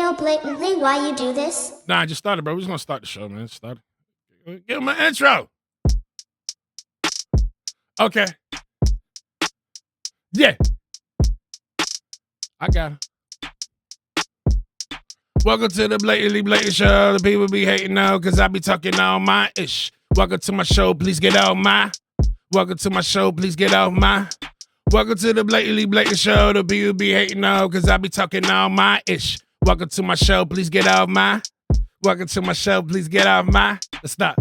know blatantly why you do this? Nah, I just started, bro. We're just gonna start the show, man. Start it. Give him my intro. Okay. Yeah. I got it. Welcome to the Blatantly Blatant Show. The people be hating now because I be talking all my ish. Welcome to my show, please get off my. Welcome to my show, please get off my. Welcome to the Blatantly Blatant Show. The people be hating now because I be talking all my ish. Welcome to my show, please get off my. Welcome to my show, please get off my. Let's stop.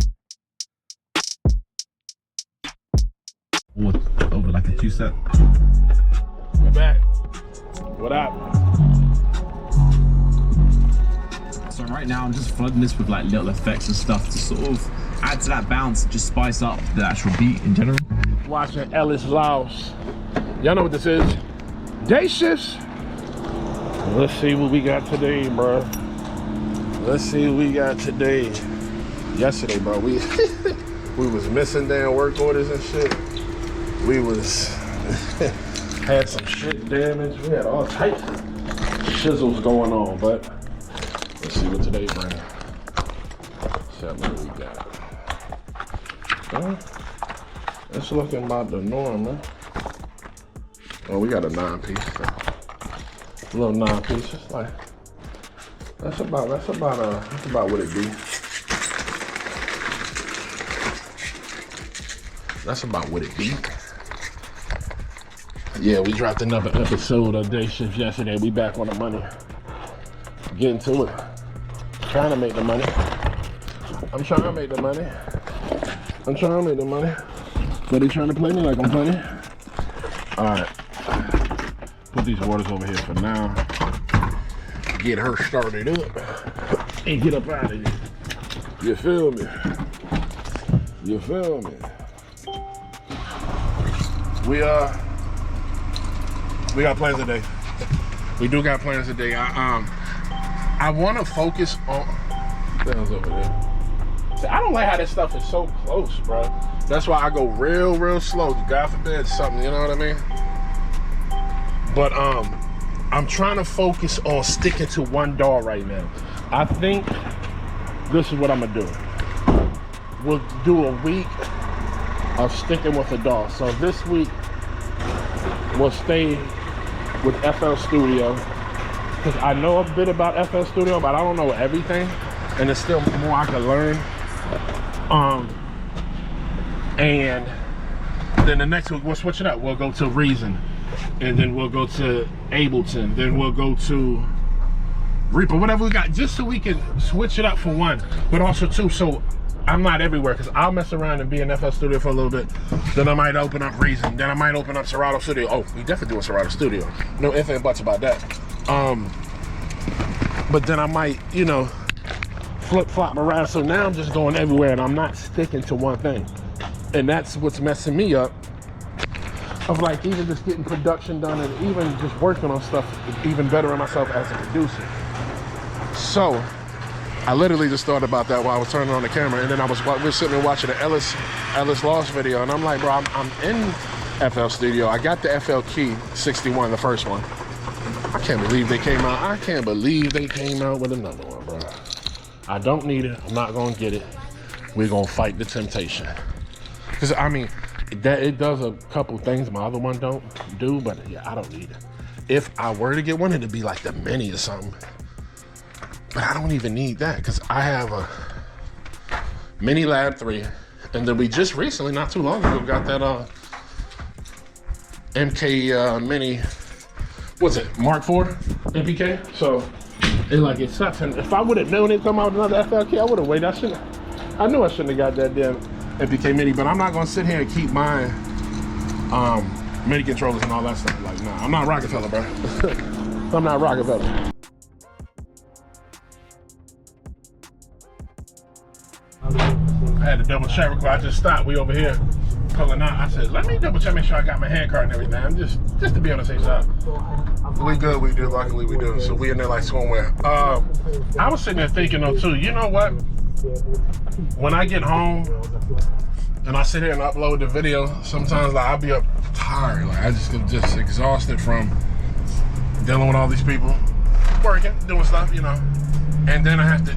Over like a 2-step. We're back. What up? So right now I'm just flooding this with like little effects and stuff to sort of add to that bounce, just spice up the actual beat in general. Watching Ellis Laos. Y'all know what this is? Dayshiftss. Let's see what we got today, bro. Let's see what we got today. Yesterday, bro, we was missing damn work orders and shit. We was had some shit damage. We had all types of shizzles going on, but let's see what today brings. So what we got. It's looking about the norm, man. Oh, we got a 9-piece. A little 9-piece. It's like that's about what it be. That's about what it be. Yeah, we dropped another episode of Dayshiftss yesterday. We back on the money. Getting to it. Trying to make the money. I'm trying to make the money. But they trying to play me like I'm playing. Alright. Put these waters over here for now. Get her started up. And get up out of here. You feel me? You feel me? We got plans today. We do got plans today. I want to focus on. Sounds over there. See, I don't like how this stuff is so close, bro. That's why I go real slow. God forbid something, you know what I mean? But I'm trying to focus on sticking to one DAW right now. I think this is what I'm gonna do. We'll do a week of sticking with a DAW. So this week we'll stay with FL Studio because I know a bit about FL Studio, but I don't know everything, and there's still more I can learn. And then the next week we'll switch it up. We'll go to Reason, and then we'll go to Ableton, then we'll go to Reaper, whatever we got, just so we can switch it up for one, but also two, so I'm not everywhere, because I'll mess around and be in FL Studio for a little bit. Then I might open up Reason. Then I might open up Serato Studio. Oh, we definitely doing Serato Studio. No ifs and buts about that. But then I might, you know, flip-flop around. So now I'm just going everywhere, and I'm not sticking to one thing. And that's what's messing me up. Of like even just getting production done and even just working on stuff, even bettering myself as a producer. So I literally just thought about that while I was turning on the camera, and then we were sitting there watching the Ellis Lost video, and I'm like, bro, I'm in FL Studio. I got the FL Key 61, the first one. I can't believe they came out. I can't believe they came out with another one, bro. I don't need it. I'm not gonna get it. We're gonna fight the temptation. Cause I mean, it does a couple things my other one don't do, but yeah, I don't need it. If I were to get one, it'd be like the Mini or something. But I don't even need that because I have a Mini Lab 3, and then we just recently, not too long ago, got that MK Mini, what's it, Mark IV MPK? So it sucks. And if I would have known it come out with another FLK, I would have waited. I knew I shouldn't have got that damn MPK Mini, but I'm not gonna sit here and keep my MIDI controllers and all that stuff. Like, nah, I'm not Rockefeller, bro. I'm not Rockefeller. I had to double check real quick. I just stopped. We over here pulling out. I said, let me double check, make sure I got my hand card and everything. I'm just to be on the safe side. We good, we do. Luckily we do. So we in there like swimwear. I was sitting there thinking though too, you know what? When I get home and I sit here and upload the video, sometimes like I'll be up tired. Like I just exhausted from dealing with all these people. working, doing stuff, you know, and then I have to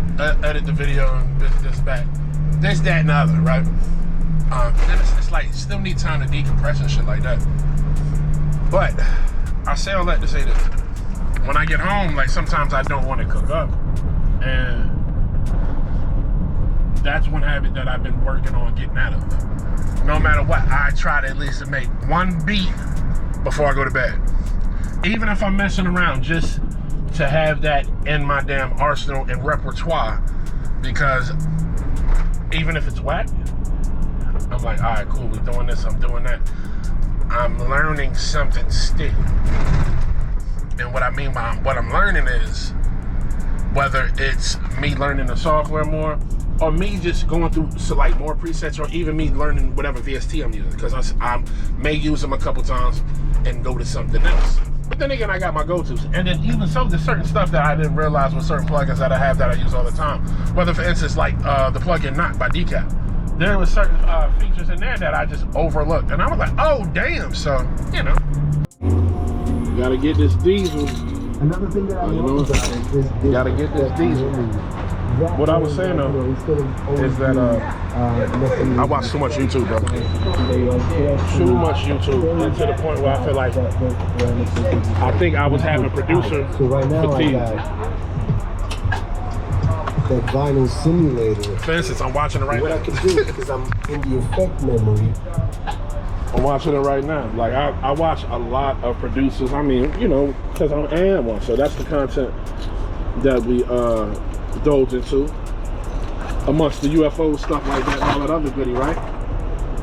edit the video and this back, this, that, and the other, right? Then it's like still need time to decompress and shit like that. But I say all that to say this: when I get home, like sometimes I don't want to cook up, and that's one habit that I've been working on getting out of. No matter what, I try to at least make one beat before I go to bed. Even if I'm messing around, just to have that in my damn arsenal and repertoire, because even if it's whack, I'm like, all right, cool, we're doing this, I'm doing that. I'm learning something still. And what I mean by what I'm learning is, whether it's me learning the software more, or me just going through like more presets, or even me learning whatever VST I'm using, because I may use them a couple times and go to something else. But then again, I got my go-tos. And then even so, there's certain stuff that I didn't realize with certain plugins that I have that I use all the time. Whether, for instance, like the plugin Knock by Decap. There was certain features in there that I just overlooked. And I was like, oh, damn. So, you know. You gotta get this diesel. Another thing that I love about it is you gotta get this diesel. What I was saying though is that I watch too much YouTube, bro. Too much YouTube, and to the point where I feel like I think I was having producer fatigue. That vinyl simulator. For instance, I'm watching it right now. What I can do, because I'm in the effect memory. I'm watching it right now. Like I watch a lot of producers. I mean, you know, because I am one, so that's the content that we indulge into amongst the UFO stuff like that and all that other goodie, right?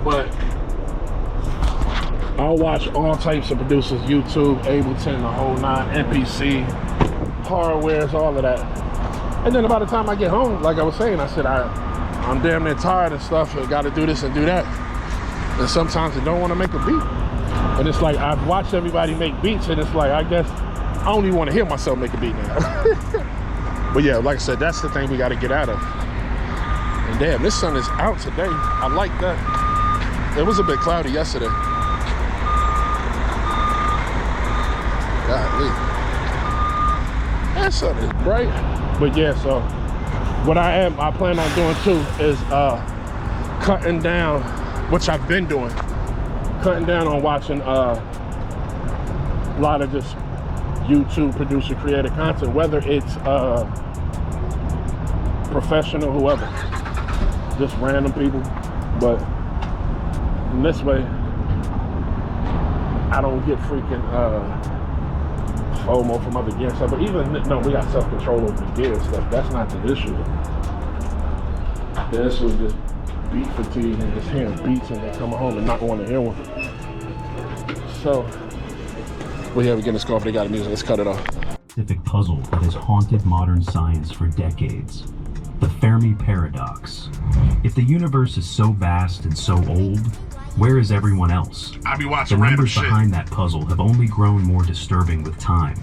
But I'll watch all types of producers, YouTube, Ableton, the whole nine, NPC, hardwares, all of that. And then by the time I get home, like I was saying, I said I'm damn near tired of stuff. I got to do this and do that. And sometimes I don't want to make a beat. And it's like I've watched everybody make beats, and it's like I guess I don't even want to hear myself make a beat now. But yeah, like I said, that's the thing we got to get out of. And damn, this sun is out today. I like that. It was a bit cloudy yesterday. Golly. That sun is bright. But yeah, so what I plan on doing too is cutting down, which I've been doing, cutting down on watching a lot of just YouTube producer creator content, whether it's professional, whoever, just random people. But in this way, I don't get freaking FOMO from other gear stuff. But even no, we got self-control over the gear stuff. That's not the issue. The issue is just beat fatigue and just hearing beats and then coming home and not wanting to hear one. So, well, yeah, we're getting this coffee. They got music. Let's cut it off. Specific puzzle that has haunted modern science for decades. The Fermi paradox. If the universe is so vast and so old, where is everyone else? I be watching the random numbers shit behind that puzzle have only grown more disturbing with time.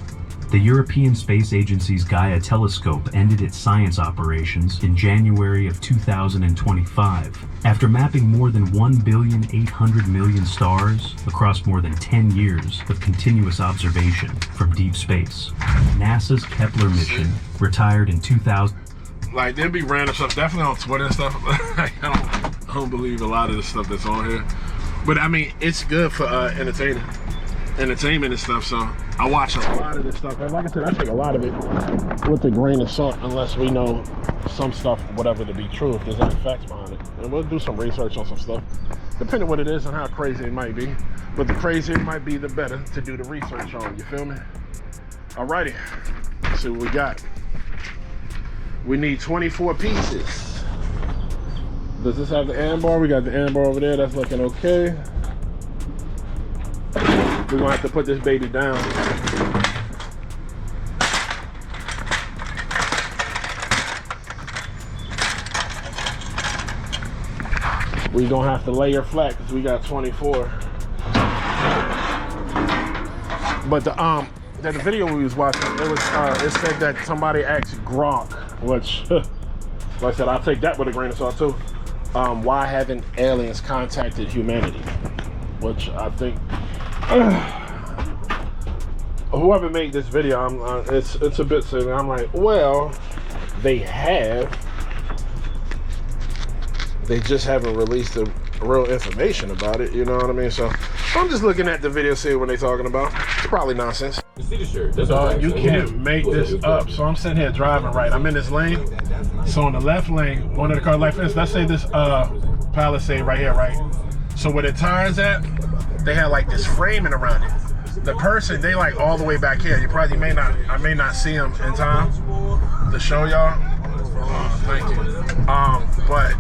The European Space Agency's Gaia telescope ended its science operations in January of 2025 after mapping more than 1,800,000,000 stars across more than 10 years of continuous observation from deep space. NASA's Kepler mission retired in 2000. Like, there'd be random stuff, definitely on Twitter and stuff. I don't believe a lot of the stuff that's on here. But I mean, it's good for entertainment and stuff, so I watch a lot of this stuff. And like I said, I take a lot of it with a grain of salt, unless we know some stuff, whatever, to be true, if there's any facts behind it. And we'll do some research on some stuff, depending on what it is and how crazy it might be. But the crazier it might be, the better to do the research on, you feel me? Alrighty, let's see what we got. We need 24 pieces. Does this have the and bar? We got the and bar over there. That's looking okay. We're gonna have to put this baby down. We gonna have to layer flat because we got 24. But the video we was watching, it said that somebody asked Gronk, which, like I said, I'll take that with a grain of salt too. Why haven't aliens contacted humanity? Which I think, whoever made this video, it's a bit silly. I'm like, well, they just haven't released the real information about it, you know what I mean? So I'm just looking at the video, see what they're talking about. It's probably nonsense. Dog, you can't make this up. So I'm sitting here driving, right? I'm in this lane. So in the left lane, one of the cars, like for instance, let's say this Palisade right here, right? So where the tires at, they had like this framing around it. The person, they like all the way back here. I may not see them in time to show y'all. Thank you. But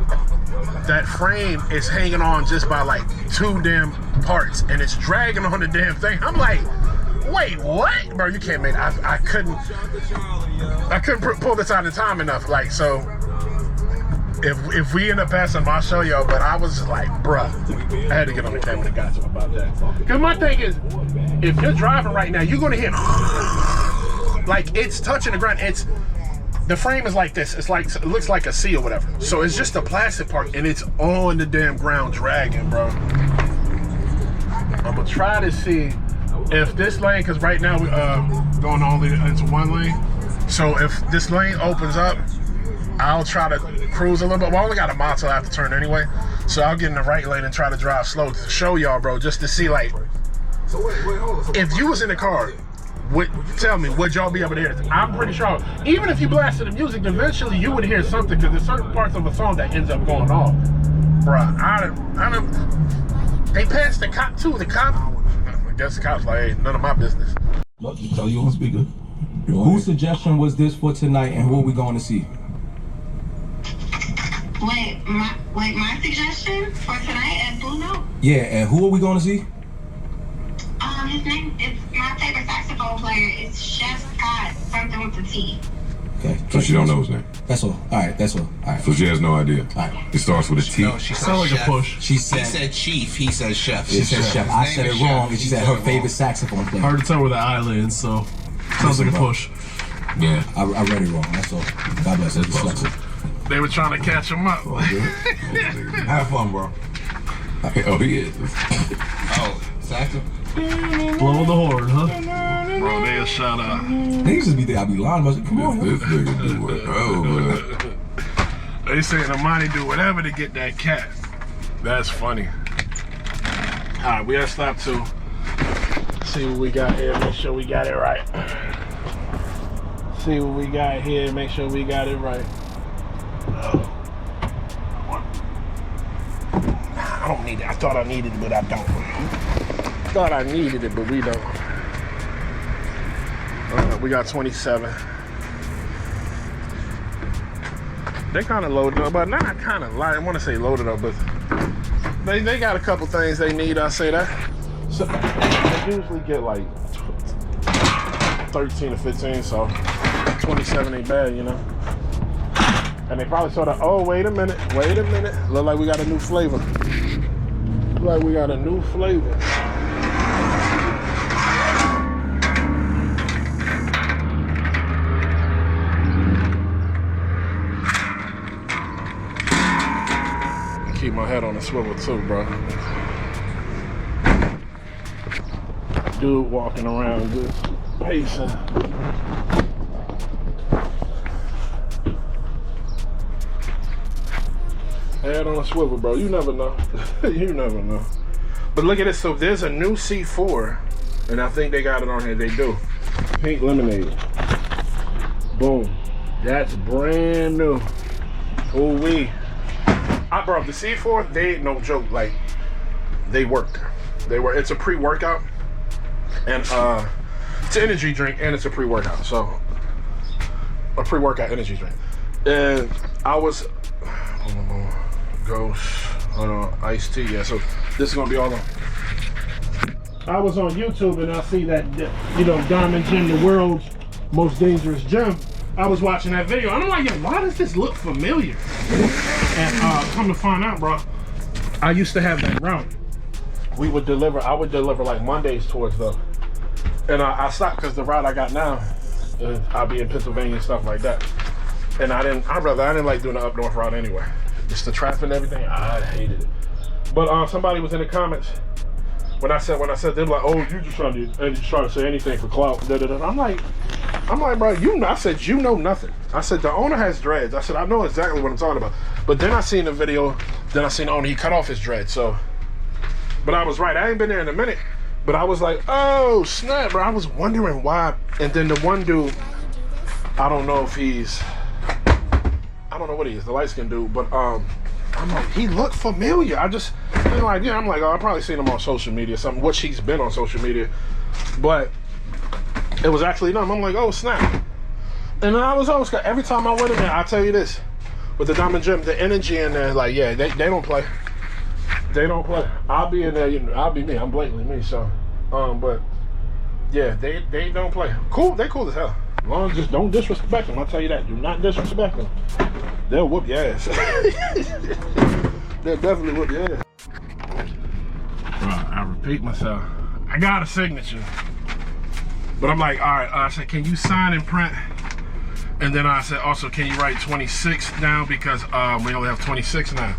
that frame is hanging on just by like 2 damn parts, and it's dragging on the damn thing. I'm like, wait, what? Bro, you can't make, I couldn't pull this out in time enough. Like, so if we end up passing, I'll show y'all, but I was like, bruh, I had to get on the camera and got to about that. Because my thing is, if you're driving right now, you're gonna hear, like it's touching the ground. The frame is like this. It's like, it looks like a C or whatever. So it's just a plastic part, and it's on the damn ground dragging, bro. I'm gonna try to see if this lane, because right now we're going only into one lane. So if this lane opens up, I'll try to cruise a little bit. Well, I only got a mile till I have to turn anyway. So I'll get in the right lane and try to drive slow to show y'all, bro, just to see, like, if you was in the car, tell me, would y'all be able to hear it? I'm pretty sure, even if you blasted the music, eventually you would hear something, because there's certain parts of a song that ends up going off. Bruh, they passed the cop too. The cop, I guess the cop's like, hey, none of my business. Look, tell you on speaker. Whose suggestion was this for tonight, and who are we going to see? Wait, my suggestion for tonight at Blue Note? Yeah, and who are we going to see? His name is my favorite saxophone player. It's Chef Scott, something with the T. Okay. So she don't know his name. That's all. All right, that's all. All right. So she has no idea. All right. It starts with a T. No, she said Sound like chef. a push. She He said said chief, he said chef. She said chef. I said it wrong, and she said her favorite saxophone player. Hard to tell where the island, so sounds like a push. Yeah. I read it wrong. That's all. God bless her. Dyslexic. They were trying to catch him up. Have fun, bro. Oh, he is. Oh, saxophone. Blow the horn, huh? Bro, they a shout out. Niggas just be there. I be lying. But come on, This nigga do it. Oh, man. They saying Amani do whatever to get that cat. That's funny. All right, we gotta stop to see what we got here. Make sure we got it right. See what we got here. Make sure we got it right. I don't need it. I thought I needed it, but I don't. Thought I needed it, but we don't. We got 27. They kind of loaded up, but not kind of light. I want to say loaded up, but they got a couple things they need. I say that. So they usually get like 13 or 15, so 27 ain't bad, you know. And they probably sort of, oh, wait a minute. Look like we got a new flavor. Look like we got a new flavor. Keep my head on the swivel too, bro. Dude walking around just pacing. Head on a swivel, bro. You never know. You never know. But look at this. So there's a new C4, and I think they got it on here. They do. Pink lemonade. Boom. That's brand new. Ooh wee. Bro, the C4, they ain't no joke. Like, they work. It's a pre-workout, and it's an energy drink, and it's a pre-workout. So, a pre-workout energy drink. And I was, Ghost, iced tea. Yeah. So this is gonna be all on. I was on YouTube and I see that, you know, Diamond Gym, the world's most dangerous gym. I was watching that video and I'm like, yo, why does this look familiar? And come to find out, bro, I used to have that route. I would deliver like Mondays towards them. And I stopped because the route I got now, I'll be in Pennsylvania and stuff like that. And I didn't like doing the up north route anyway. Just the traffic and everything, I hated it. But somebody was in the comments when I said, they're like, oh, you just trying to say anything for clout. I'm like, bro, I said, you know nothing. I said, the owner has dreads. I said, I know exactly what I'm talking about. But then I seen the video, then I seen the owner, he cut off his dreads. So, but I was right. I ain't been there in a minute. But I was like, oh, snap, bro. I was wondering why. And then the one dude, I don't know if he's, I don't know what he is, the light-skinned dude. But I'm like, he looked familiar. I'm like, yeah, I'm like, oh, I probably seen him on social media or something, which he's been on social media. But it was actually them. I'm like, oh, snap. And then I was always, every time I went in there, I tell you this, with the Diamond Gym, the energy in there, like, yeah, they don't play. They don't play. I'll be in there, you know, I'll be me. I'm blatantly me, so. But, yeah, they don't play. Cool, they cool as hell. As long as just don't disrespect them, I'll tell you that. Do not disrespect them. They'll whoop your ass. They'll definitely whoop your ass. Bro, I repeat myself. I got a signature. But I'm like, all right, I said, can you sign and print? And then I said, also, can you write 26 down? Because we only have 26 now.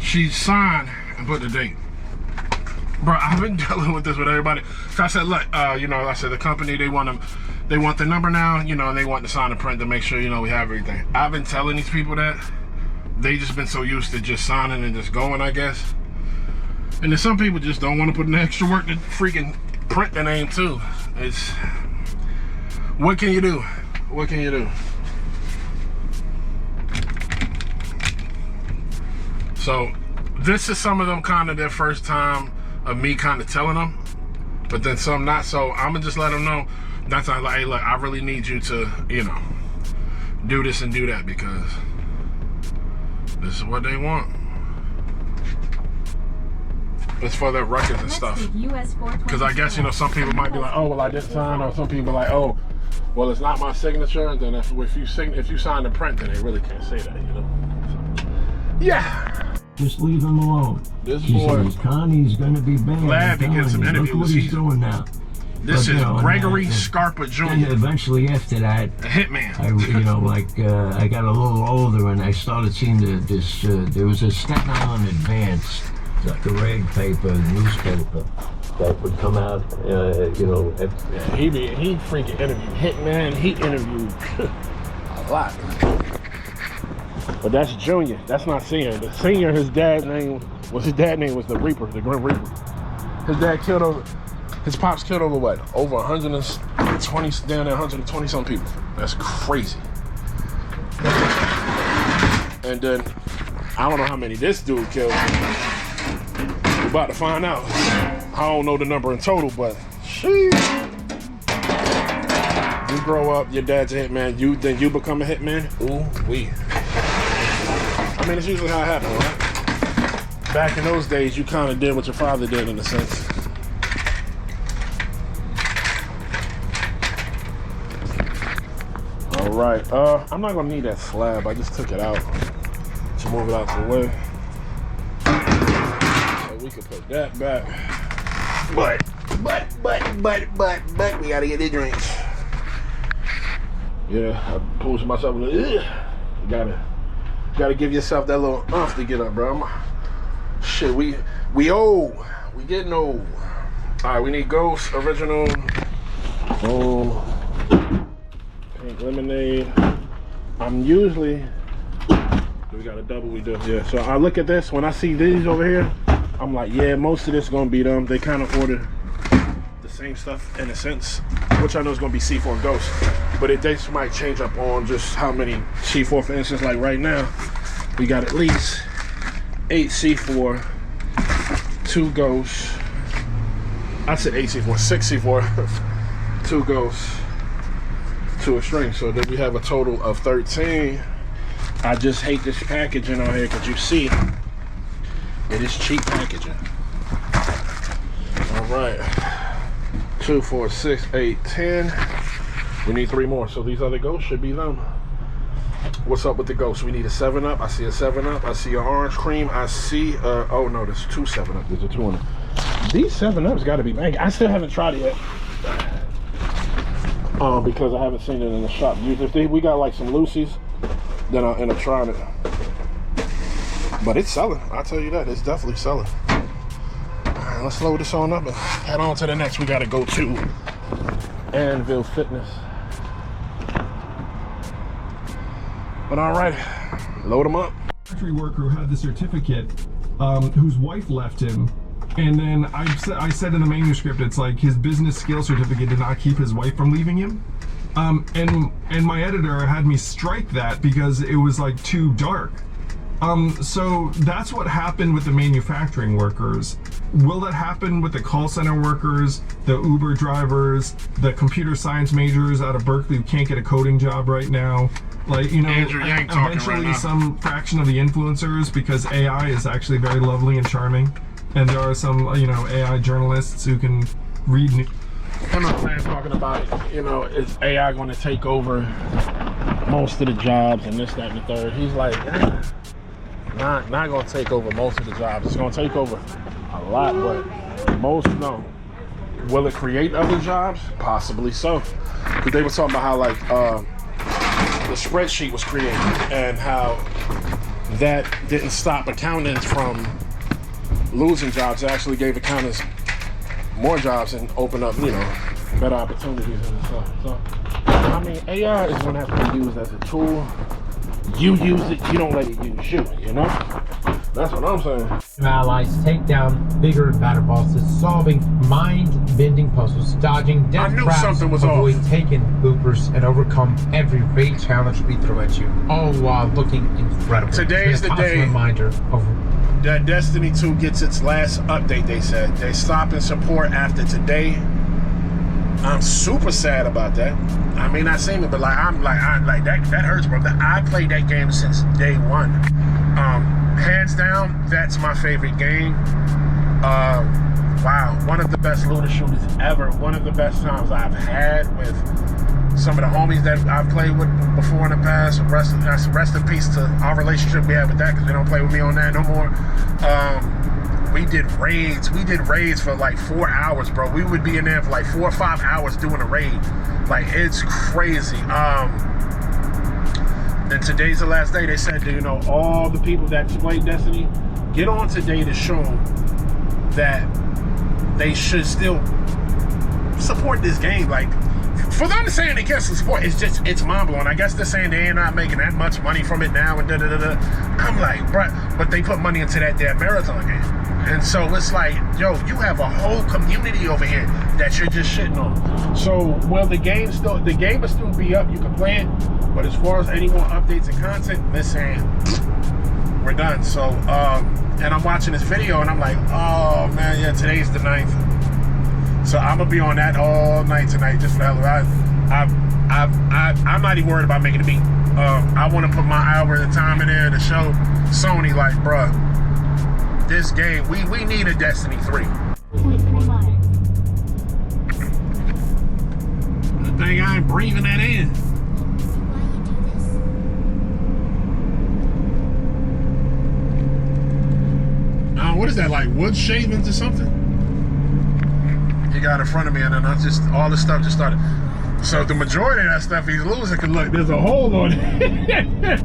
She signed and put the date. Bro, I've been dealing with this with everybody. So I said, look, you know, I said the company, they want the number now, you know, and they want to sign and print to make sure, you know, we have everything. I've been telling these people that. They just been so used to just signing and just going, I guess. And then some people just don't want to put in the extra work to freaking print the name too. It's, what can you do? What can you do? So this is some of them kind of their first time of me kind of telling them, but then some not. So I'm gonna just let them know. That's like, hey, look, I really need you to, you know, do this and do that because this is what they want. It's for their records and stuff. Because I guess, you know, some people might be like, oh, well, I didn't sign, or some people are like, oh, well, it's not my signature. And then if you sign the print, then they really can't say that, you know. So, yeah. Just leave him alone. This boy, Connie's gonna be banned. glad to get some interviews. Look what he's doing now. This is Gregory Scarpa Jr. And eventually after that, the hitman. you know, like I got a little older and I started seeing there was a Staten Island Advance, like a rag paper, newspaper that would come out, you know. He freaking interviewed hitman. He interviewed a lot. But that's Junior. That's not Senior. The Senior, his dad's name was the Reaper, the Grim Reaper. His dad killed over. His pops killed over what? Over 120, down there 120 some people. That's crazy. And then, I don't know how many this dude killed. We're about to find out. I don't know the number in total, but sheesh. You grow up, your dad's a hitman, then you become a hitman? Ooh, wee. I mean, it's usually how it happens, right? Back in those days, you kind of did what your father did in a sense. All right, I'm not gonna need that slab. I just took it out to move it out the way. So we can put that back. But, we gotta get the drinks. Yeah, I pushed myself a little, you gotta give yourself that little oomph to get up, bro. Shit, we old. We getting old. All right, we need Ghost, original, pink lemonade. I'm usually, we got a double, we do, yeah. So I look at this, when I see these over here, I'm like, yeah, most of this is gonna be them. They kind of order the same stuff in a sense, which I know is gonna be C4 and Ghost. But they might change up on just how many C4, for instance, like right now, we got at least 8 C4, 2 Ghosts. I said 8 C4, 6 C4, 2 Ghosts, 2 Extreme. So then we have a total of 13. I just hate this packaging on here because you see, it is cheap packaging. All right, 2, 4, 6, 8, 10. We need 3 more, so these other Ghosts should be them. What's up with the Ghosts? We need a 7-Up. I see a 7-Up. I see an orange cream. I see, oh no, there's 2 7-Up. There's a 2 on it. These 7-Ups gotta be bang. I still haven't tried it yet. Because I haven't seen it in the shop. If we got like some Lucy's, then I'll end up trying it. But it's selling. I'll tell you that. It's definitely selling. right, let's load this on up and head on to the next. We gotta go to Anvil Fitness. But all right, load them up. Factory worker who had the certificate, whose wife left him, and then I said in the manuscript, it's like his business skill certificate did not keep his wife from leaving him. And my editor had me strike that because it was like too dark. So that's what happened with the manufacturing workers. Will that happen with the call center workers, the Uber drivers, the computer science majors out of Berkeley who can't get a coding job right now? Like, you know, eventually right some fraction of the influencers, because AI is actually very lovely and charming. And there are some, you know, AI journalists who can read. I'm not saying talking about, you know, is AI going to take over most of the jobs and this, that, and the third. He's like, not going to take over most of the jobs. It's going to take over a lot, but most, no. Will it create other jobs? Possibly so. Because they were talking about how, like, the spreadsheet was created and how that didn't stop accountants from losing jobs. It actually gave accountants more jobs and open up, you know, better opportunities and stuff. So, I mean, AI is going to have to be used as a tool. You use it, you don't let it use you, you know? That's what I'm saying. Allies take down bigger and badder bosses, solving mind-bending puzzles, dodging death traps, avoid taken boopers, and overcome every raid challenge we throw at you, all while looking incredible. Today's the day reminder of that Destiny 2 gets its last update, they said. They stop in support after today. I'm super sad about that. I may not seem it, but like that hurts, bro. I played that game since day one. Hands down, that's my favorite game. Wow, one of the best looter shooters ever. One of the best times I've had with some of the homies that I've played with before in the past. Rest in peace to our relationship we had with that, because they don't play with me on that no more. We did raids. We did raids for like 4 hours, bro. We would be in there for like 4 or 5 hours doing a raid. Like, it's crazy. And today's the last day. They said, you know, all the people that played Destiny, get on today to show them that they should still support this game. Like, for them to say they can't support, it's mind-blowing. I guess they're saying they ain't not making that much money from it now and da-da-da-da. I'm like, bruh, but they put money into that damn marathon game. And so it's like, yo, you have a whole community over here that you're just shitting on. So, well, the game will still be up. You can play it. But as far as any more updates and content, listen, we're done. So, and I'm watching this video and I'm like, oh man, yeah, today's the 9th. So I'm gonna be on that all night tonight, just for the hell of it. I'm not even worried about making a beat. I want to put my hour of time in there to show Sony, like, bruh, this game, we need a Destiny 3. The thing, I ain't breathing that in. What is that, like wood shavings or something? He got in front of me and then all this stuff just started. So the majority of that stuff he's losing, cause look, there's a hole on it.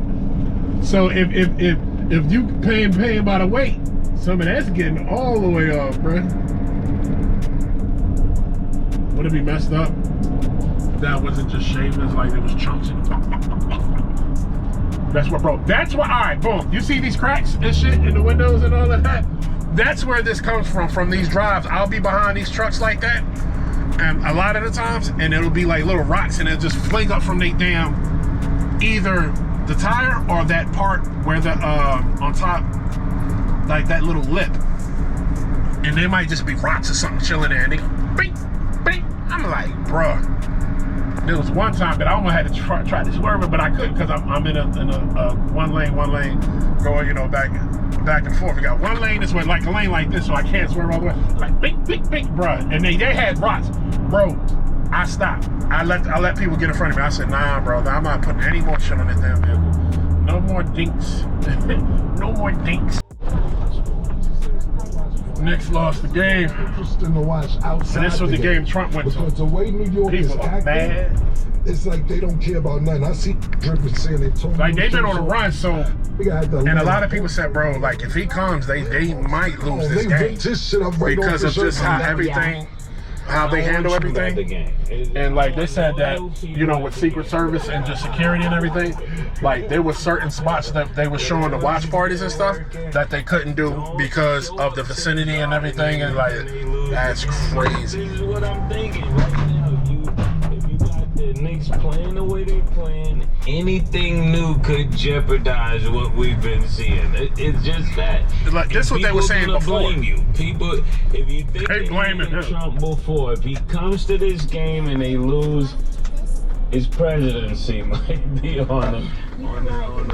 So if you paying by the weight, some of that's getting all the way off, bro. Would it be messed up? That wasn't just shavings, like it was chunks. That's what, bro. That's what. All right, boom. You see these cracks and shit in the windows and all of that? That's where this comes from these drives. I'll be behind these trucks like that, and a lot of the times, and it'll be like little rocks, and it'll just fling up from the damn, either the tire or that part where the on top, like that little lip, and they might just be rocks or something chilling there, and they go bing, bing. I'm like, bruh. There was one time that I almost had to try to swerve it, but I couldn't because I'm in a one lane going, you know, back and forth. We got one lane this way, like a lane like this, so I can't swerve all the way. Like bing, bruh. And they had rocks, bro. I stopped. I let people get in front of me. I said, nah, bro, I'm not putting any more shit on this damn vehicle. No more dinks. No more dinks. Knicks lost the game. Interesting to watch outside. And this was the game Trump went to. Because the way New York is acting, bad. It's like they don't care about nothing. I see drippers saying they told like they've been on a run, so And a lot of people said, bro, like if he comes, they might lose this game because of just how everything, how they handle everything. And like they said that, you know, with Secret Service and just security and everything, like there were certain spots that they were showing the watch parties and stuff that they couldn't do because of the vicinity and everything. And like, that's crazy. This is what I'm thinking right now. If you got the Knicks playing the way they playing, anything new could jeopardize what we've been seeing. It's just that. Like this is what they were saying before. Blame you. People, if you think they blaming Trump before, if he comes to this game and they lose, his presidency might be on the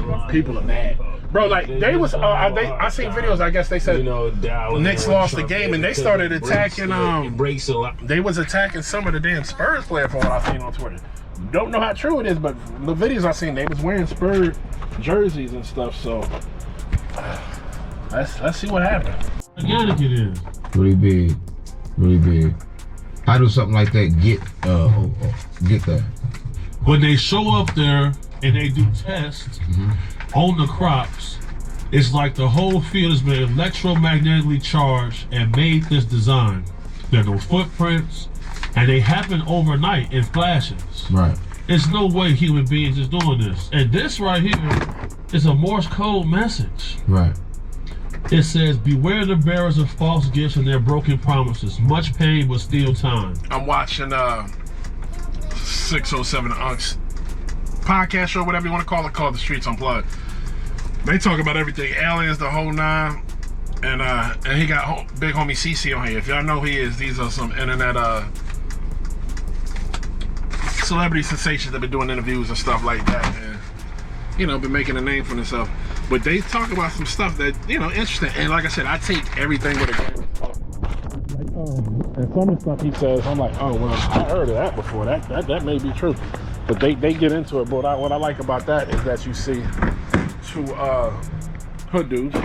line. People are mad. Bro, like they was, I seen videos. I guess they said, you know, Knicks lost the game and they started attacking. They was attacking some of the damn Spurs players, from what I've seen on Twitter. Don't know how true it is, but the videos I seen, they was wearing Spurs jerseys and stuff. So let's see what happens. Organic it is. Really big, really big. How do something like that get that? When they show up there and they do tests on the crops, it's like the whole field has been electromagnetically charged and made this design. There are no footprints, and they happen overnight in flashes. Right. There's no way human beings is doing this. And this right here is a Morse code message. Right. It says, beware the bearers of false gifts and their broken promises. Much pain will steal time. I'm watching 607 Unks podcast show, whatever you want to call it, called The Streets Unplugged. They talk about everything, aliens, the whole nine, and he got big homie CC on here. If y'all know who he is, these are some internet celebrity sensations that been doing interviews and stuff like that, and you know, been making a name for themselves. But they talk about some stuff that, you know, interesting. And like I said, I take everything with a grain of salt. And some of the stuff he says, I'm like, oh well, I heard of that before. That may be true. But they get into it. But what I like about that is that you see two hood dudes,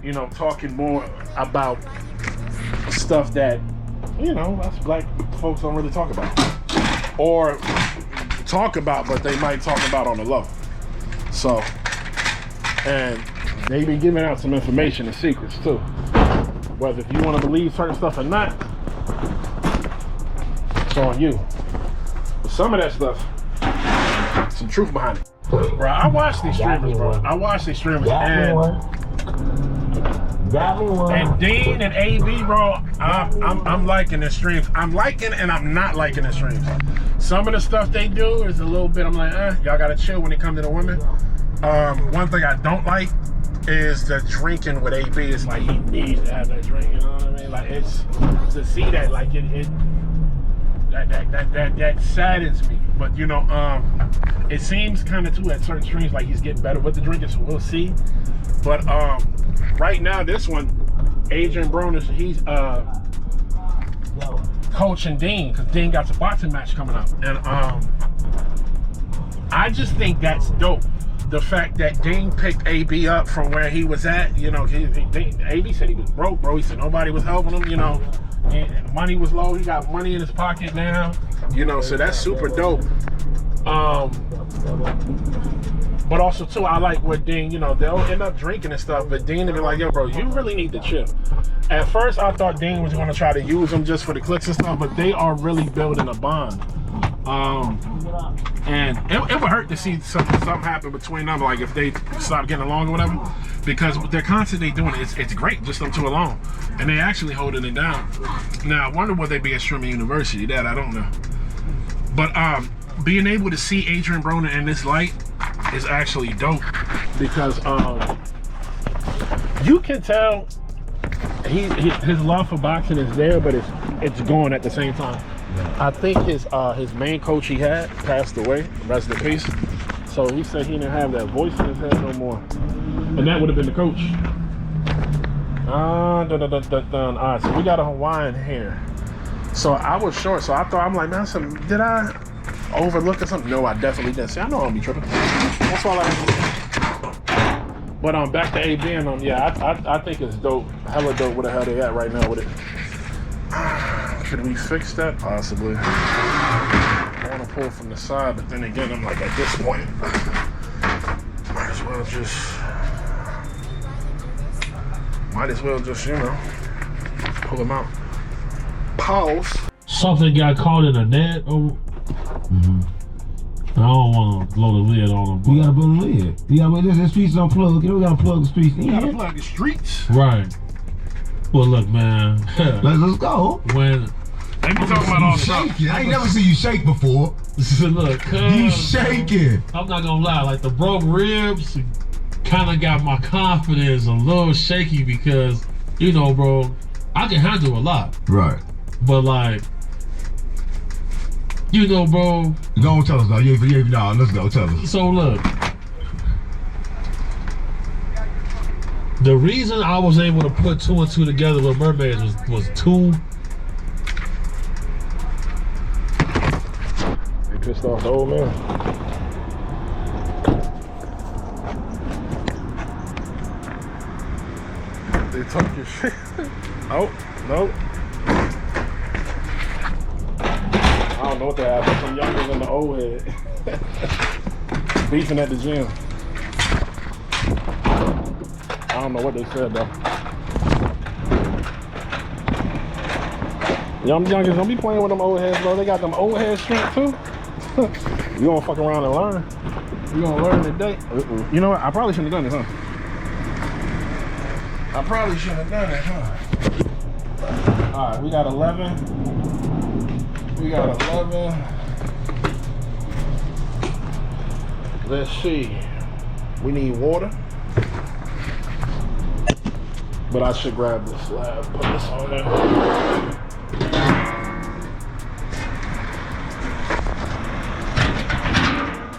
you know, talking more about stuff that, you know, us black folks don't really talk about. Or talk about, but they might talk about on the low. So, and they be giving out some information and secrets too. Whether if you want to believe certain stuff or not, it's on you. But some of that stuff, some truth behind it. Bro, I watch these streamers, bro. I watch these streamers, and Dean and AB, bro, I'm liking their streams. I'm liking and I'm not liking their streams. Some of the stuff they do is a little bit, I'm like, y'all gotta chill when it comes to the women. One thing I don't like is the drinking with AB. It's like he needs to have that drink, you know what I mean? Like it's to see that, like that saddens me. But you know, it seems kind of too at certain streams like he's getting better with the drinking, so we'll see. But right now, this one, Adrian Broner, he's coaching Dean because Dean got the boxing match coming up, and I just think that's dope. The fact that Dean picked AB up from where he was at, you know, AB said he was broke, bro. He said nobody was helping him, you know, and money was low. He got money in his pocket now, you know, so that's super dope. But also too, I like what Dean, you know, they'll end up drinking and stuff, but Dean will be like, yo, bro, you really need to chill. At first, I thought Dean was going to try to use him just for the clicks and stuff, but they are really building a bond. And it would hurt to see something happen between them, like if they stop getting along or whatever, because they're constantly doing it. It's great, just them two alone, and they actually holding it down. Now, I wonder will they be at Streaming University? That I don't know. But being able to see Adrian Broner in this light is actually dope, because you can tell his love for boxing is there, but it's gone at the same time. I think his main coach he had passed away, rest in peace. So he said he didn't have that voice in his head no more, and that would have been the coach. All right, so we got a Hawaiian here. So I was short, so I thought, I'm like, man, did I overlook or something? No, I definitely didn't. See, I know I don't be tripping. That's all I have to do. But back to AB and yeah, I think it's dope, hella dope. Where the hell they at right now with it? Could we fix that? Possibly. I want to pull from the side, but then again, I'm like, at this point, might as well just Might as well just, you know, pull them out. Pause. Something got caught in a net. Oh. I don't want to blow the lid on them. You gotta blow the lid. You gotta, the streets unplugged. You gotta plug the streets in. You gotta plug the streets. Right. Well, look, man. Let's go. When they be talking about all stuff. I ain't never seen you shake before. Look, you shaking. I'm not gonna lie. Like the broke ribs kind of got my confidence a little shaky because, you know, bro, I can handle a lot. Right. But like, you know, bro. Go on, tell us, though. No, let's go, tell us. So look, the reason I was able to put 2 and 2 together with mermaids was 2. They pissed off the old man. They took your shit. Oh, no. I don't know what they have. Some younger than the old head. Beefing at the gym. I don't know what they said though. Young youngins, don't be playing with them old heads, bro. They got them old head strength too. You gonna fuck around and learn. You gonna learn today. You know what? I probably shouldn't have done it, huh? I probably shouldn't have done it, huh? All right, we got 11. We got 11. Let's see. We need water. But I should grab this slab, put this on there.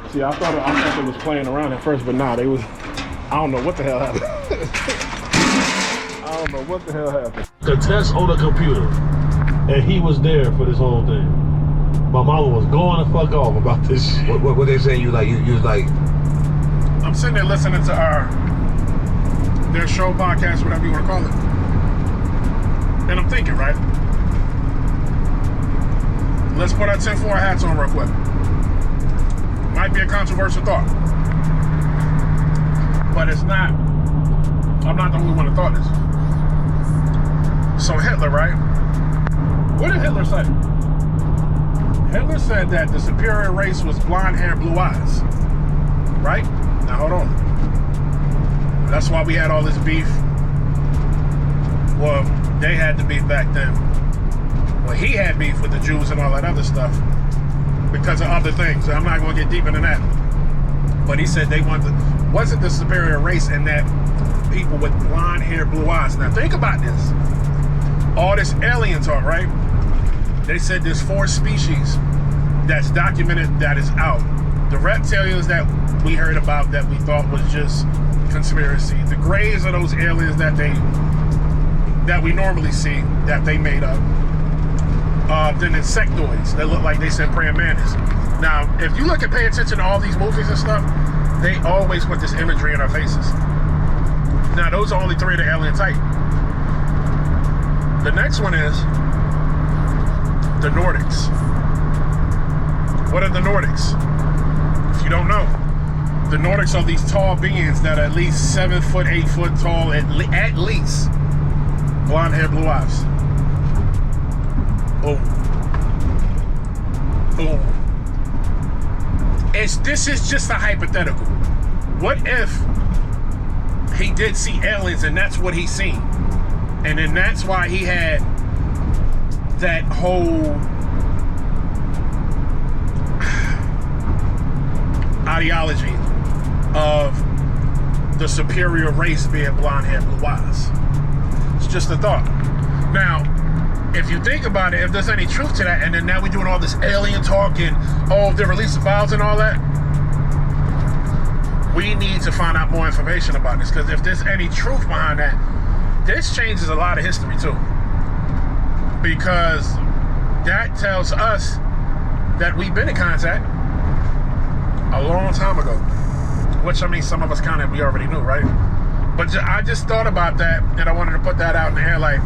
See, I thought it was playing around at first, but nah, they was, I don't know what the hell happened. I don't know what the hell happened. The test on the computer, and he was there for this whole thing. My mama was going to fuck off about this shit. What they saying? You was like? I'm sitting there listening to their show, podcast, whatever you want to call it. And I'm thinking, right? Let's put our 10-4 hats on real quick. Might be a controversial thought. But it's not. I'm not the only one that thought this. So Hitler, right? What did Hitler say? Hitler said that the superior race was blonde hair, blue eyes. Right? Now hold on. That's why we had all this beef. Well, they had the beef back then. Well, he had beef with the Jews and all that other stuff because of other things. I'm not going to get deep into that. But he said they wasn't the superior race in that people with blonde hair, blue eyes. Now think about this. All this alien talk, right? They said there's 4 species that's documented that is out. The reptilians that we heard about that we thought was just conspiracy. The grays are those aliens that we normally see that they made up. Then insectoids that look like they sent praying mantis. Now, if you pay attention to all these movies and stuff, they always put this imagery in our faces. Now, those are only 3 of the alien type. The next one is the Nordics. What are the Nordics? If you don't know, the Nordics are these tall beings that are at least 7 foot, 8 foot tall, at least. Blonde hair, blue eyes. Boom. Boom. This is just a hypothetical. What if he did see aliens and that's what he seen? And then that's why he had that whole ideology of the superior race being blonde hair, blue eyes. It's just a thought. Now, if you think about it, if there's any truth to that, and then now we're doing all this alien talk and they're releasing files and all that, we need to find out more information about this, because if there's any truth behind that, this changes a lot of history too, because that tells us that we've been in contact a long time ago, which I mean some of us we already knew, right? But I just thought about that, and I wanted to put that out in the air, like,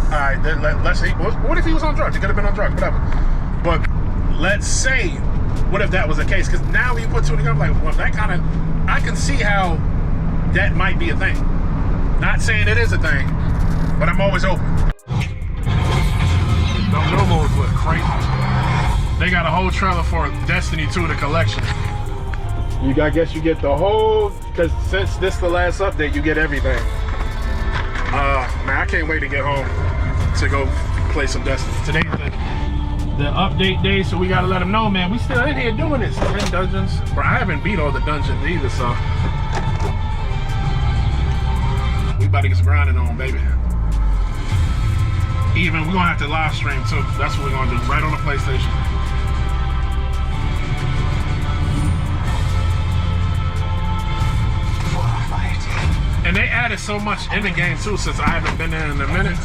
all right, let's see, what if he was on drugs? He could have been on drugs, whatever. But let's say, what if that was the case? Because now when you put 2 together, like, well, that kind of, I can see how that might be a thing. Not saying it is a thing, but I'm always open. Those new moves look crazy. They got a whole trailer for Destiny 2, the collection. I guess you get the whole, because since this is the last update, you get everything. Man, I can't wait to get home to go play some Destiny. Today's the update day, so we gotta let them know, man, we still in here doing this. 10 dungeons. Bro, I haven't beat all the dungeons either, so. We about to get some grinding on, baby. Even, we're gonna have to live stream too. That's what we're gonna do, right on the PlayStation. And they added so much in the game too since I haven't been there in a minute.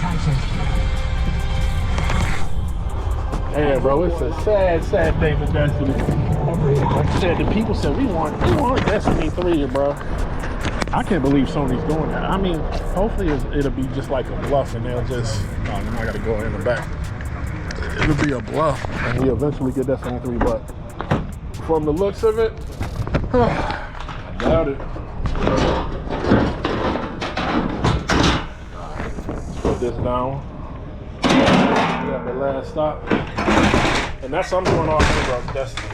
Yeah, bro, it's a sad, sad day for Destiny. Like I said, the people said we want Destiny 3, bro. I can't believe Sony's doing that. I mean, hopefully it'll be just like a bluff, and they'll just. Oh, I gotta go in the back. It'll be a bluff, and we eventually get Destiny 3. But from the looks of it, I doubt it. This down. We got the last stop. And that's something going on about Destiny.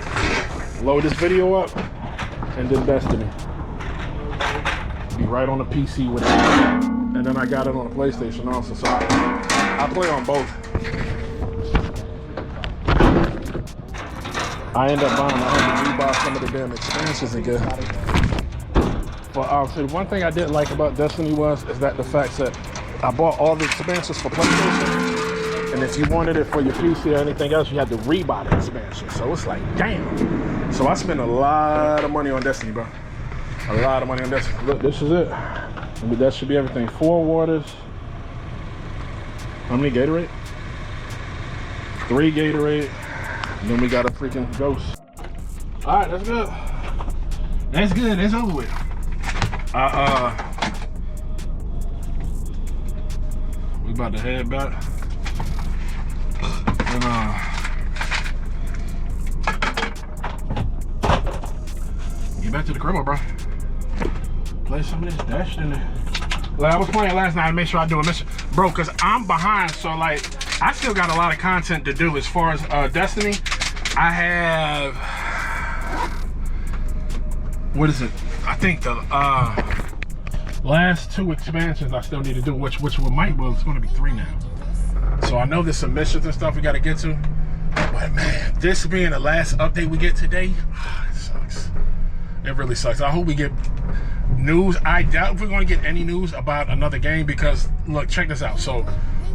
Load this video up and then Destiny. Be right on the PC with it. And then I got it on the PlayStation also. So I play on both. I end up buying, I had to rebuy some of the damn expansions again. But so the one thing I didn't like about Destiny is that the fact that I bought all the expansions for PlayStation, and if you wanted it for your PC or anything else, you had to rebuy the expansion. So it's like, damn. So I spent a lot of money on Destiny, bro. A lot of money on Destiny. Look, this is it. That should be everything. 4 waters. How many Gatorade? 3 Gatorade. And then we got a freaking ghost. All right, that's good. That's good. That's over with. We about to head back. And get back to the crib, bro. Play some of this Dash in there. Like I was playing last night to make sure I do a mission. Bro, cause I'm behind, so like I still got a lot of content to do as far as Destiny. I have, what is it? I think the last 2 expansions I still need to do, which it's gonna be 3 now. So I know there's some missions and stuff we gotta get to. But man, this being the last update we get today, it sucks. It really sucks. I hope we get news. I doubt if we're gonna get any news about another game because look, check this out. So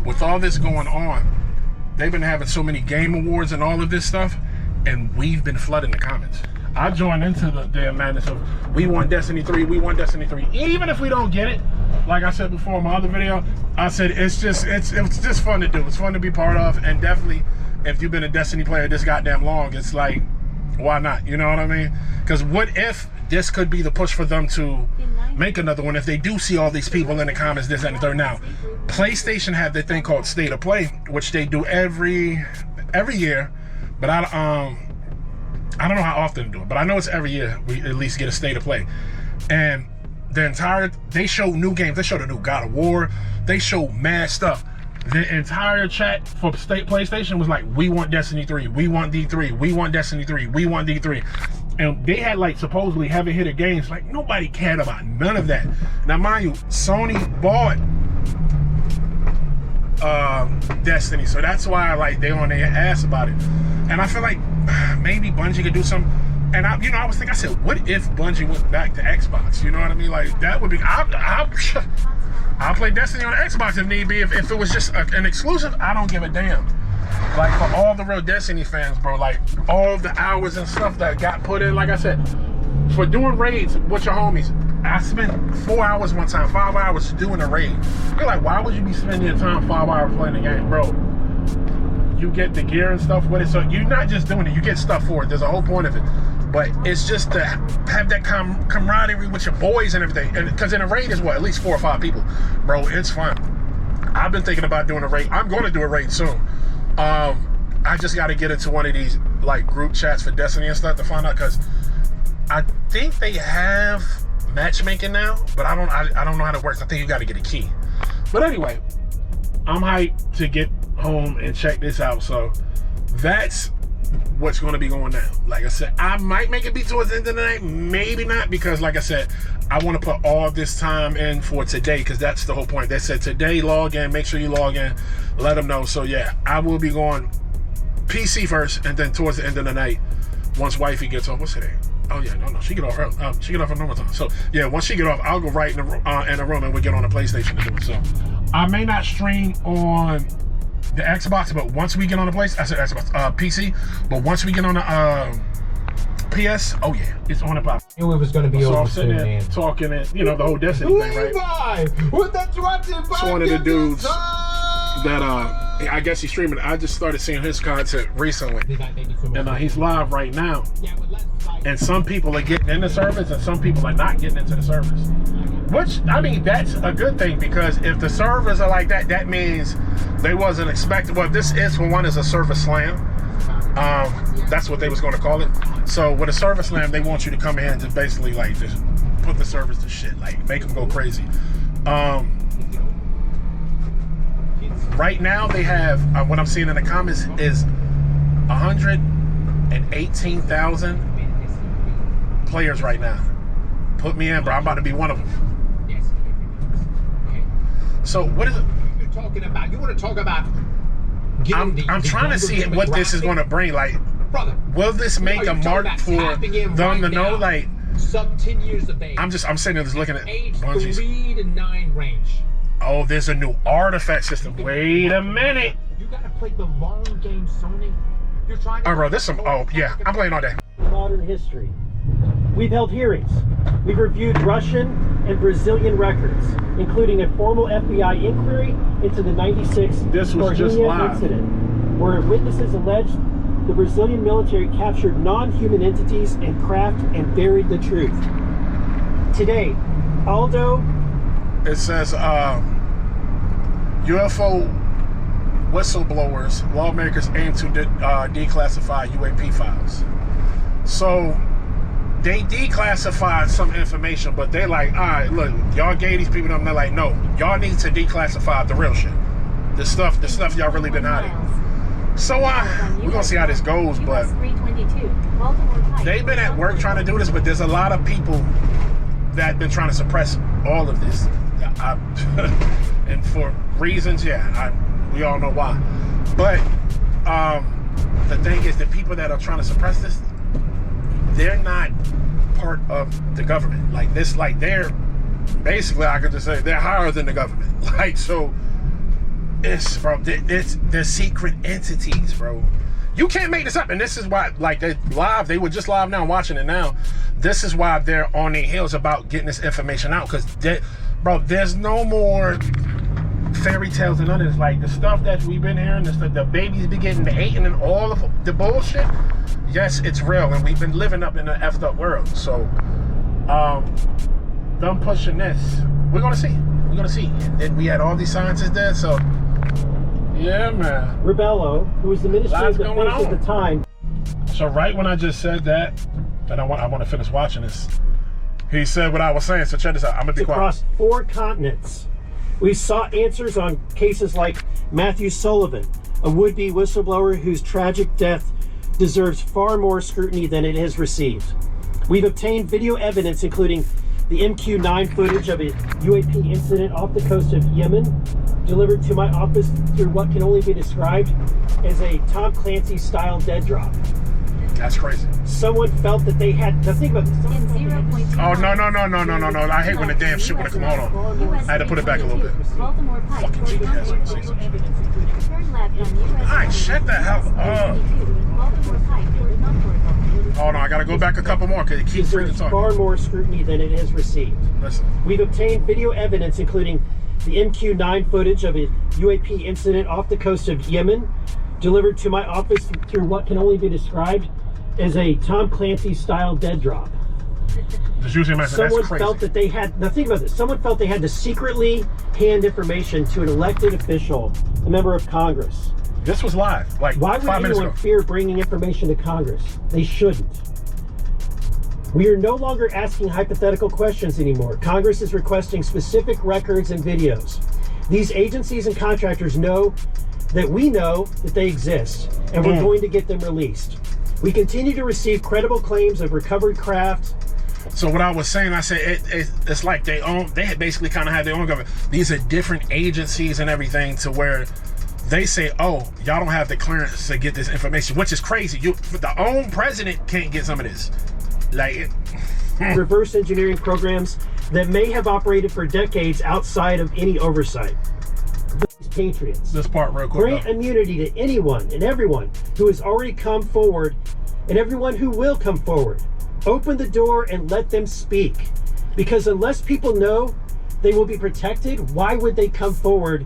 with all this going on, they've been having so many game awards and all of this stuff, and we've been flooding the comments. I joined into the damn madness of we want Destiny 3, we want Destiny 3. Even if we don't get it, like I said before in my other video, I said it's just fun to do. It's fun to be part of, and definitely if you've been a Destiny player this goddamn long, it's like, why not? You know what I mean? Because what if this could be the push for them to make another one if they do see all these people in the comments, this and the third. Now, PlayStation have their thing called State of Play, which they do every year, but I don't know how often to do it, but I know it's every year we at least get a State of Play. And they show new games. They show the new God of War. They show mad stuff. The entire chat for PlayStation was like, we want Destiny 3, we want D3, we want Destiny 3, we want D3. And they had like supposedly heavy hitter games. Like nobody cared about none of that. Now mind you, Sony bought Destiny, so that's why like they on their ass about it. And I feel like maybe Bungie could do something. And I was thinking, I said, what if Bungie went back to Xbox? You know what I mean? Like that would be. I'll play Destiny on Xbox if need be. If it was just an exclusive, I don't give a damn. Like for all the real Destiny fans, bro, like all the hours and stuff that got put in, like I said, for doing raids with your homies, I spent 4 hours one time, 5 hours doing a raid. You're like, why would you be spending your time 5 hours playing the game, bro? You get the gear and stuff with it, so you're not just doing it, you get stuff for it. There's a whole point of it. But it's just to have that camaraderie with your boys and everything. And because in a raid is what, at least 4 or 5 people. Bro, it's fun. I've been thinking about doing a raid. I'm going to do a raid soon. I just got to get into one of these like group chats for Destiny and stuff to find out, because I think they have matchmaking now, but I don't know how that works. I think you got to get a key. But anyway, I'm hyped to get home and check this out. So that's what's going to be going down. Like I said, I might make it be towards the end of the night, maybe not, because like I said, I want to put all this time in for today, because that's the whole point. They said today, log in, make sure you log in, let them know. So yeah, I will be going PC first, and then towards the end of the night, once wifey gets off. What's today? Oh yeah, no, she get off early. She get off at normal time. So yeah, once she get off, I'll go right in the room, and we get on the PlayStation to do it. So I may not stream on the Xbox, but once we get on the place, I said Xbox, PC. But once we get on the PS, oh yeah, it's on the platform. Knew it was going to be so over I'm sitting there man. talking, and you know the whole Destiny thing, right? With the It's one of the dudes that I guess he's streaming. I just started seeing his content recently, and he's live right now. And some people are getting in the service, and some people are not getting into the service. Which, I mean, that's a good thing, because if the servers are like that, that means they wasn't expecting. Well, this is, for one, is a server slam. That's what they was going to call it. So with a server slam, they want you to come in and just basically like just put the servers to shit, like make them go crazy. Right now they have what I'm seeing in the comments is 118,000 players right now. Put me in, bro. I'm about to be one of them. So what is it? You're talking about? You want to talk about? I'm trying to see what this is going to bring. Like, brother, will this make a mark for them to know? Like, sub 10 years of age. I'm sitting there just looking at age 3 to 9 range. Oh, there's a new artifact system. Wait a minute. You gotta play the long game, Sony. You're trying to. Oh, bro, this some. Oh, yeah, I'm playing all day. Modern history. We've held hearings. We've reviewed Russian and Brazilian records, including a formal FBI inquiry into the '96 Sardinia incident, where witnesses alleged the Brazilian military captured non-human entities and craft and buried the truth. Today, Aldo. It says UFO whistleblowers, lawmakers aim to declassify UAP files. So they declassified some information, but they like, all right, look, y'all gave these people them. They're like, no, y'all need to declassify the real shit, the stuff y'all really been hiding. So we're gonna see how this goes, but they've been at work trying to do this, but there's a lot of people that been trying to suppress all of this. And for reasons, we all know why. But the thing is, the people that are trying to suppress this, they're not part of the government. Like this, like they're basically, I could just say they're higher than the government. Like, so it's the secret entities, bro. You can't make this up, and this is why, like, they were just live now, watching it now. This is why they're on their heels about getting this information out, because bro, there's no more fairy tales and none of this. Like, the stuff that we've been hearing, the babies be getting eaten and all of the bullshit, yes, it's real, and we've been living up in an effed up world. So them pushing this, we're gonna see. And then we had all these scientists there, so yeah, man. Rebello, who was the Ministry of Defense at the time. So right when I just said that, then I want to finish watching this. He said what I was saying, so check this out. I'm gonna be quiet. Across 4 continents, we sought answers on cases like Matthew Sullivan, a would-be whistleblower whose tragic death deserves far more scrutiny than it has received. We've obtained video evidence, including the MQ-9 footage of a UAP incident off the coast of Yemen, delivered to my office through what can only be described as a Tom Clancy-style dead drop. That's crazy. Someone felt that they had nothing but. Oh, no. I hate when the damn shit would have come on. I had to put it back a little bit. Fucking GPS. Alright, shut the hell up. Hold on, I gotta go back a couple more because it keeps freaking talking. Far more scrutiny than it has received. Listen. We've obtained video evidence, including the MQ-9 footage of a UAP incident off the coast of Yemen, delivered to my office through what can only be described as a Tom Clancy-style dead drop. Someone felt that they had, now think about this, someone felt they had to secretly hand information to an elected official, a member of Congress. This was live, like 5 minutes ago. Why would anyone fear bringing information to Congress? They shouldn't. We are no longer asking hypothetical questions anymore. Congress is requesting specific records and videos. These agencies and contractors know that they exist, and we're going to get them released. We continue to receive credible claims of recovered craft. So what I was saying, I said it's like they basically kind of have their own government. These are different agencies and everything to where they say, oh, y'all don't have the clearance to get this information, which is crazy. The own president can't get some of this. Like reverse engineering programs that may have operated for decades outside of any oversight. These patriots. This part real quick. Grant immunity to anyone and everyone who has already come forward and everyone who will come forward. Open the door and let them speak. Because unless people know they will be protected, why would they come forward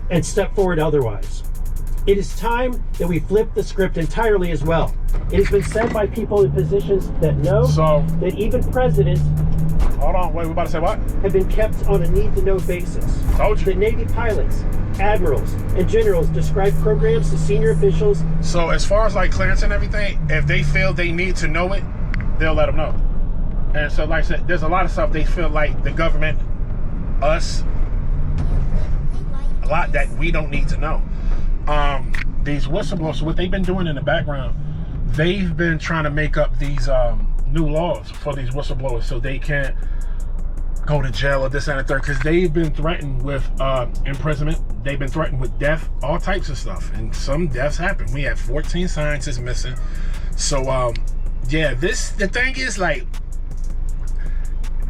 and step forward otherwise? It is time that we flip the script entirely as well. It has been said by people in positions that know that even presidents we're about to say what? Have been kept on a need-to-know basis. Told you. The Navy pilots, admirals, and generals describe programs to senior officials. So as far as like clearance and everything, if they feel they need to know it, they'll let them know. And so like I said, there's a lot of stuff they feel like the government, us, a lot that we don't need to know. These whistleblowers, what they've been doing in the background, they've been trying to make up these new laws for these whistleblowers so they can't go to jail or this and the third, because they've been threatened with imprisonment, they've been threatened with death, all types of stuff, and some deaths happen. We had 14 scientists missing. So yeah, the thing is, like,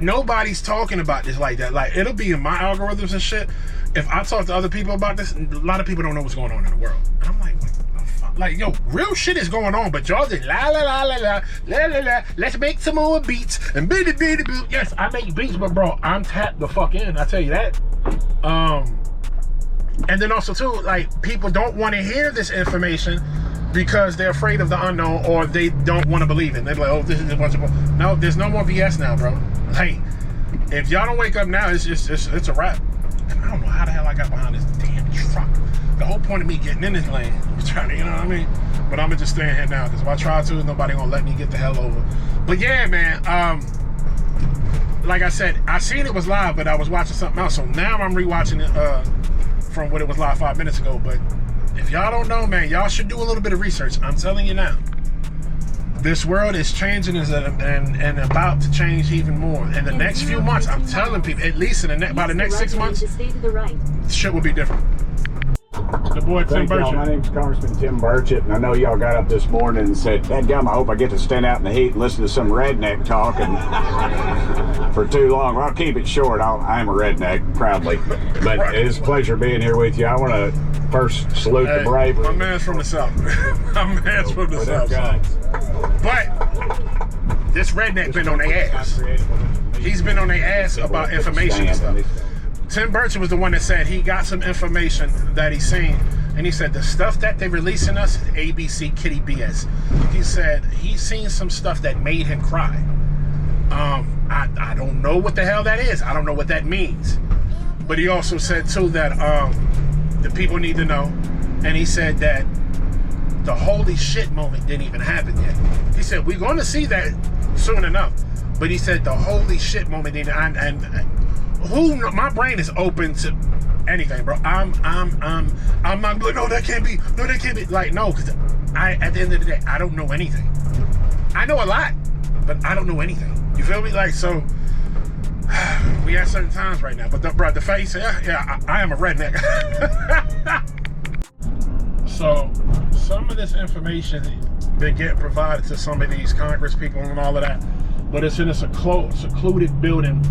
nobody's talking about this like that. Like, it'll be in my algorithms and shit. If I talk to other people about this, a lot of people don't know what's going on in the world. And I'm like, what the fuck? Like, yo, real shit is going on, but y'all just la la la la la la la la. Let's make some more beats and bitty bitty bitty. Yes, I make beats, but bro, I'm tapped the fuck in. I tell you that. And then also too, like, people don't want to hear this information because they're afraid of the unknown, or they don't want to believe it. They're like, oh, this is a bunch of no. There's no more BS now, bro. Like, if y'all don't wake up now, it's a wrap. And I don't know how the hell I got behind this damn truck. The whole point of me getting in this lane was trying to, you know what I mean? But I'm gonna just stay in here now, because if I try to, nobody gonna let me get the hell over. But yeah, man, like I said, I seen it was live, but I was watching something else. So now I'm rewatching it from when it was live 5 minutes ago. But if y'all don't know, man, y'all should do a little bit of research. I'm telling you now. This world is changing and about to change even more. In the next few months, I'm telling people, at least by the next 6 months, shit will be different. The boy Tim Burchett. My name's Congressman Tim Burchett, and I know y'all got up this morning and said, "Dadgum, I hope I get to stand out in the heat and listen to some redneck talking for too long." Well, I'll keep it short. I am a redneck, proudly. But it is a pleasure being here with you. I want to first salute the bravery. My man's from the South. My man's from the South. But this redneck been on their ass. He's been on their ass about information and stuff. Tim Burchett was the one that said he got some information that he's seen, and he said the stuff that they releasing us is ABC kitty BS. He said he's seen some stuff that made him cry. I don't know what the hell that is. I don't know what that means. But he also said too that the people need to know, and he said that the holy shit moment didn't even happen yet. He said we're going to see that soon enough, but he said the holy shit moment didn't. My brain is open to anything, bro. I'm not like, no, that can't be. No, that can't be. Like, no, because at the end of the day, I don't know anything. I know a lot, but I don't know anything. You feel me? Like, so we at certain times right now. But the face, yeah, I am a redneck. So some of this information been getting provided to some of these Congress people and all of that, but it's in a secluded building.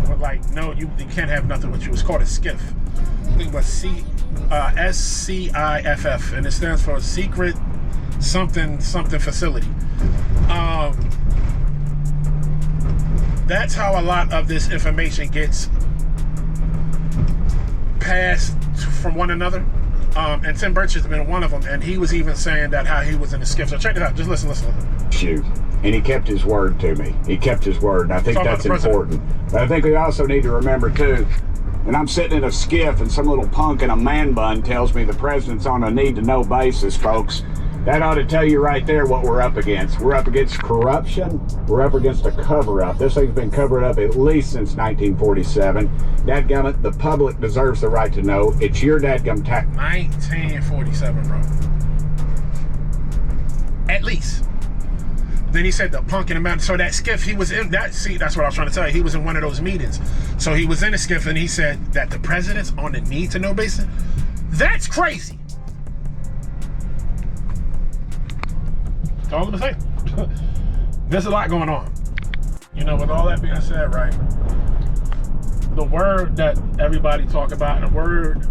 But like, no, you can't have nothing with you. It's called a SCIF. I think it was SCIFF, and it stands for Secret Something Facility. That's how a lot of this information gets passed from one another. And Tim Burchett has been one of them, and he was even saying that how he was in the SCIF. So check it out. Just listen. Shoot. And he kept his word to me. He kept his word, and I think that's important. But I think we also need to remember, too, when I'm sitting in a skiff and some little punk in a man bun tells me the president's on a need-to-know basis, folks, That ought to tell you right there what we're up against. We're up against corruption. We're up against a cover-up. This thing's been covered up at least since 1947. Dadgummit, the public deserves the right to know. It's your dadgum tax. 1947, bro. At least. Then he said the punk in the mountain. So that skiff, he was in that. See, that's what I was trying to tell you. He was in one of those meetings. So he was in a skiff and he said that the president's on the need to know basis. That's crazy. That's all I'm gonna say. There's a lot going on. You know, with all that being said, right? The word that everybody talk about, the word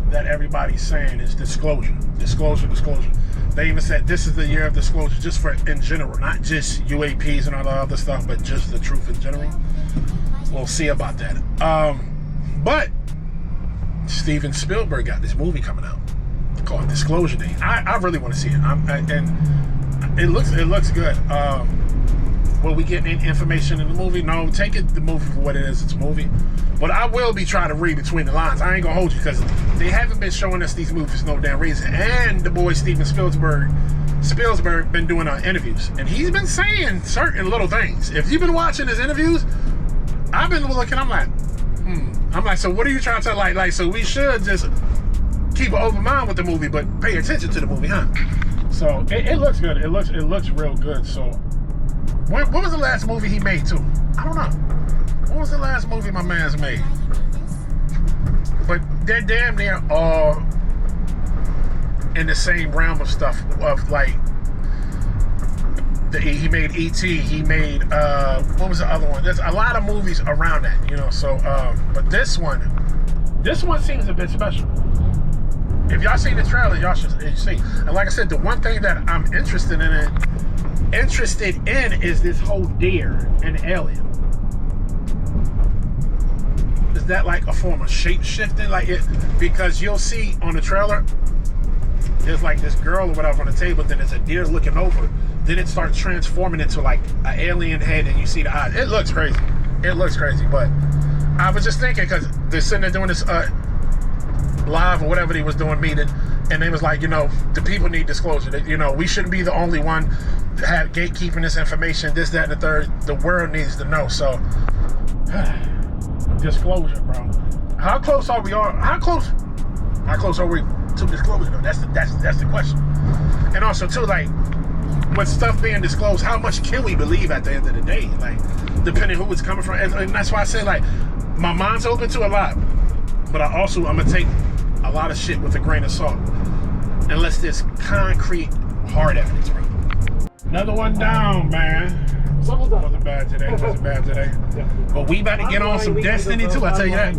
that everybody's saying is disclosure. Disclosure, disclosure. They even said this is the year of disclosure, just for in general, not just UAPs and all the other stuff, but just the truth in general. We'll see about that. But Steven Spielberg got this movie coming out called Disclosure Day. I really want to see it. And it looks good. Will we get any information in the movie? No, take the movie for what it is. It's a movie. But I will be trying to read between the lines. I ain't gonna hold you because they haven't been showing us these movies for no damn reason. And the boy Steven Spielberg been doing interviews, and he's been saying certain little things. If you've been watching his interviews, I've been looking. I'm like, so what are you trying to tell? Like, so we should just keep an open mind with the movie, but pay attention to the movie, huh? So it looks good. It looks real good. So what was the last movie he made too? I don't know. What was the last movie my man's made? But they're damn near all in the same realm of stuff. Of like, he made E.T. He made what was the other one? There's a lot of movies around that, you know. So, but this one seems a bit special. If y'all seen the trailer, y'all should see. And like I said, the one thing that I'm interested in is this whole deer and alien. Is that like a form of shape-shifting? Like it, because you'll see on the trailer, there's like this girl or whatever on the table, then there's a deer looking over. Then it starts transforming into like an alien head and you see the eyes. It looks crazy. It looks crazy. But I was just thinking, because they're sitting there doing this live or whatever they was doing meeting, and they was like, you know, the people need disclosure. You know, we shouldn't be the only one to have gatekeeping this information, this, that, and the third. The world needs to know. So disclosure, bro. How close are we? How close are we to disclosure? Though? That's the question. And also too, like, with stuff being disclosed, how much can we believe at the end of the day? Like, depending who it's coming from. And that's why I say, like, my mind's open to a lot, but I'm gonna take a lot of shit with a grain of salt, unless there's concrete, hard evidence, bro. Another one down, man. Wasn't bad today. But we about to get on some Destiny too, I tell you that.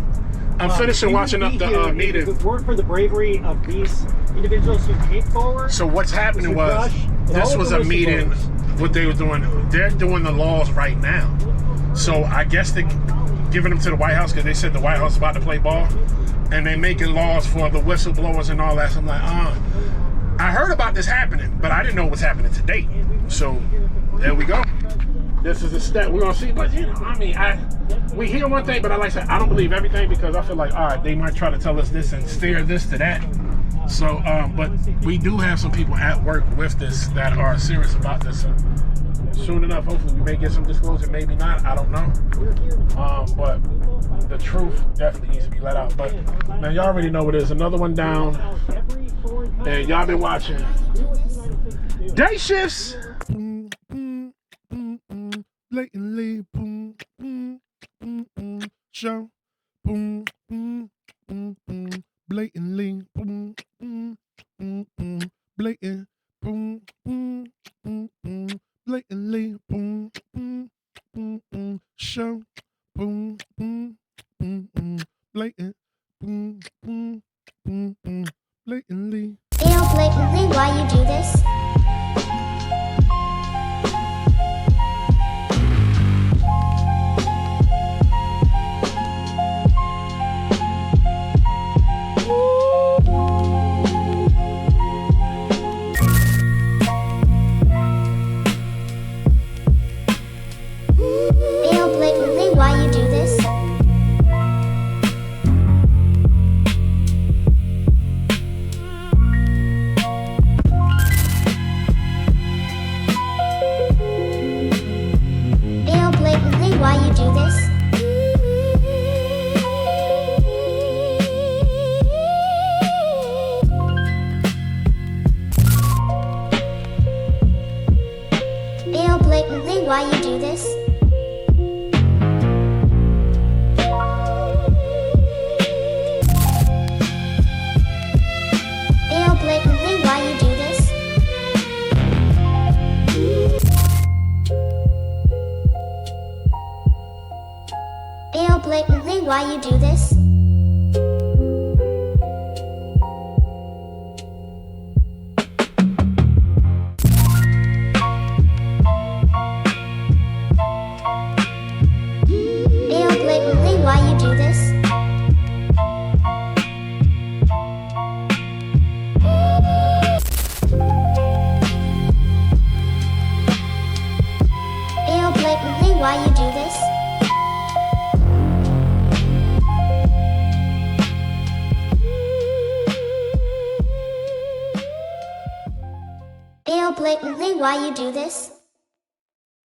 I'm finishing watching up the meeting. Word for the bravery of these individuals who came forward. So what's happening was, this was a meeting, what they were doing, they're doing the laws right now. So I guess they're giving them to the White House because they said the White House is about to play ball. And they're making laws for the whistleblowers and all that. So I'm like, I heard about this happening, but I didn't know it was happening today. So there we go. This is a step we're gonna see. But you know, I mean, we hear one thing, but I like to say I don't believe everything, because I feel like, all right, they might try to tell us this and steer this to that. So, but we do have some people at work with this that are serious about this. So soon enough, hopefully we may get some disclosure, maybe not, I don't know. But the truth definitely needs to be let out. But man, y'all already know what it is. Another one down. And y'all been watching Dayshiftss. Blatantly, show, blatantly, blatant, blatantly, show, blatant, blatantly. Fail blatantly why you do this? Fail blatantly why you do this? blatantly why you do this? Ayo blatantly why you do this? Ayo blatantly why you do this? Ayo blatantly why you do this?